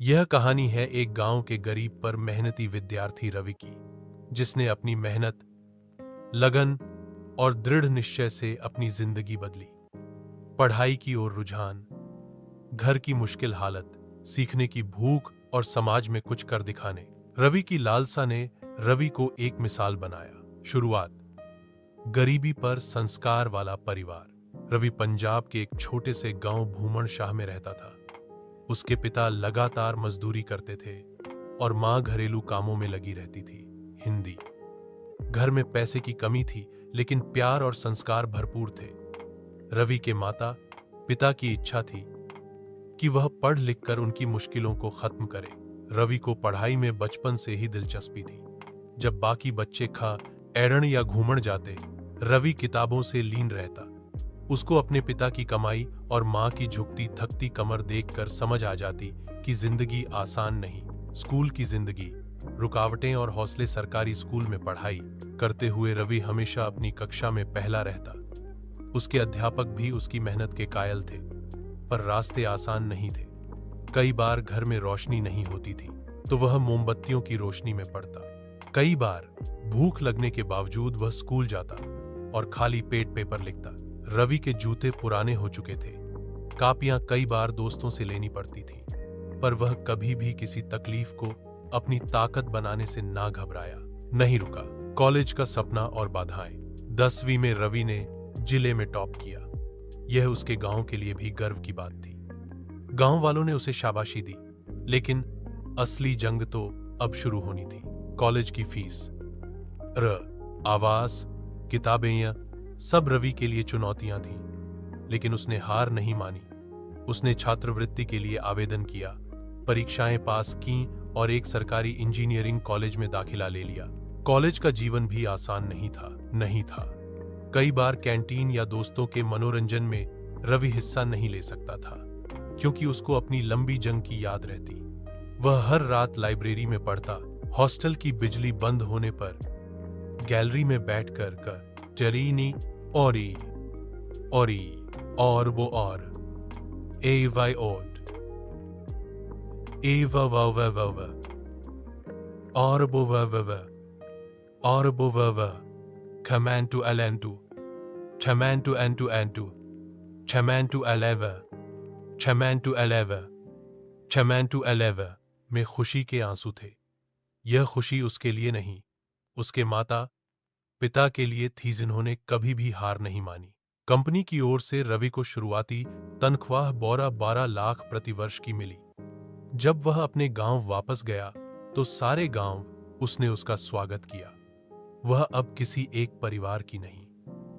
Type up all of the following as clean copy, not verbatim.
यह कहानी है एक गांव के गरीब पर मेहनती विद्यार्थी रवि की, जिसने अपनी मेहनत, लगन और दृढ़ निश्चय से अपनी जिंदगी बदली। पढ़ाई की ओर रुझान, घर की मुश्किल हालत, सीखने की भूख और समाज में कुछ कर दिखाने। रवि की लालसा ने रवि को एक मिसाल बनाया। शुरुआत, गरीबी पर संस्कार वाला परिवार। रवि पंजाब के एक छोटे से गांव भूमण शाह में रहता था। उसके पिता लगातार मजदूरी करते थे और मां घरेलू कामों में लगी रहती थी। हिंदी, घर में पैसे की कमी थी, लेकिन प्यार और संस्कार भरपूर थे। रवि के माता पिता की इच्छा थी कि वह पढ़ लिख कर उनकी मुश्किलों को खत्म करे। रवि को पढ़ाई में बचपन से ही दिलचस्पी थी। जब बाकी बच्चे खा, एड़न या घूमण जाते, रवि किताबों से लीन रहता। उसको अपने पिता की कमाई और मां की झुकती थकती कमर देखकर समझ आ जाती कि जिंदगी आसान नहीं। स्कूल की जिंदगी, रुकावटें और हौसले। सरकारी स्कूल में पढ़ाई करते हुए रवि हमेशा अपनी कक्षा में पहला रहता। उसके अध्यापक भी उसकी मेहनत के कायल थे, पर रास्ते आसान नहीं थे। कई बार घर में रोशनी नहीं होती थी तो वह मोमबत्तियों की रोशनी में पढ़ता। कई बार भूख लगने के बावजूद वह स्कूल जाता और खाली पेट पेपर लिखता। रवि के जूते पुराने हो चुके थे, कापियां कई बार दोस्तों से लेनी पड़ती थी, पर वह कभी भी किसी तकलीफ को अपनी ताकत बनाने से ना घबराया, नहीं रुका। कॉलेज का सपना और बाधाएं। 10वीं में रवि ने जिले में टॉप किया। यह उसके गांव के लिए भी गर्व की बात थी। गांव वालों ने उसे शाबाशी दी, लेकिन असली जंग तो अब शुरू होनी थी। कॉलेज की फीस, आवास, किताबें, सब रवि के लिए चुनौतियां थीं, लेकिन उसने हार नहीं मानी। उसने छात्रवृत्ति के लिए आवेदन किया, परीक्षाएं पास की और एक सरकारी इंजीनियरिंग कॉलेज में दाखिला ले लिया। कॉलेज का जीवन भी आसान नहीं था। कई बार कैंटीन या दोस्तों के मनोरंजन में रवि हिस्सा नहीं ले सकता था, क्योंकि उसको अपनी लंबी जंग की याद रहती। वह हर रात लाइब्रेरी में पढ़ता। हॉस्टल की बिजली बंद होने पर गैलरी में बैठकर टरीनी और वो और ए वाई ओड ए व और वो खमैन टू एलेंटू छमैन टू एंटू एंटू छमैन टू एलेव छमैन टू एलेव छमैन टू एलेव में खुशी के आंसू थे। यह खुशी उसके लिए नहीं, उसके माता पिता के लिए थी, जिन्होंने कभी भी हार नहीं मानी। कंपनी की ओर से रवि को शुरुआती तनख्वाह 12 लाख प्रति वर्ष की मिली। जब वह अपने गांव वापस गया तो सारे गांव उसने उसका स्वागत किया। वह अब किसी एक परिवार की नहीं,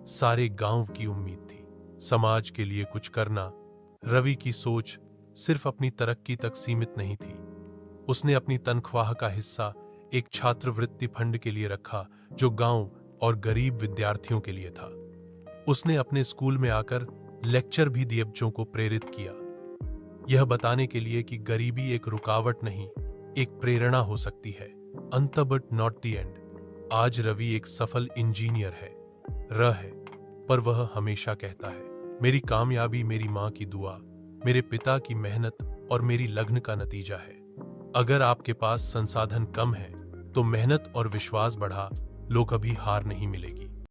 सारे गांव की उम्मीद थी। समाज के लिए कुछ करना। रवि की सोच सिर्फ अपनी तरक्की तक सीमित नहीं थी। उसने अपनी तनख्वाह का हिस्सा एक छात्रवृत्ति फंड के लिए रखा, जो गांव और गरीब विद्यार्थियों के लिए था। उसने अपने स्कूल में आकर लेक्चर भी दिए, बच्चों को प्रेरित किया, यह बताने के लिए कि गरीबी एक रुकावट नहीं, एक प्रेरणा हो सकती है। अंत बट नॉट द एंड। आज रवि एक सफल इंजीनियर है, पर वह हमेशा कहता है, मेरी कामयाबी मेरी मां की दुआ, मेरे पिता की मेहनत और मेरी लगन का नतीजा है। अगर आपके पास संसाधन कम है तो मेहनत और विश्वास बढ़ा लो, कभी हार नहीं मिलेगी।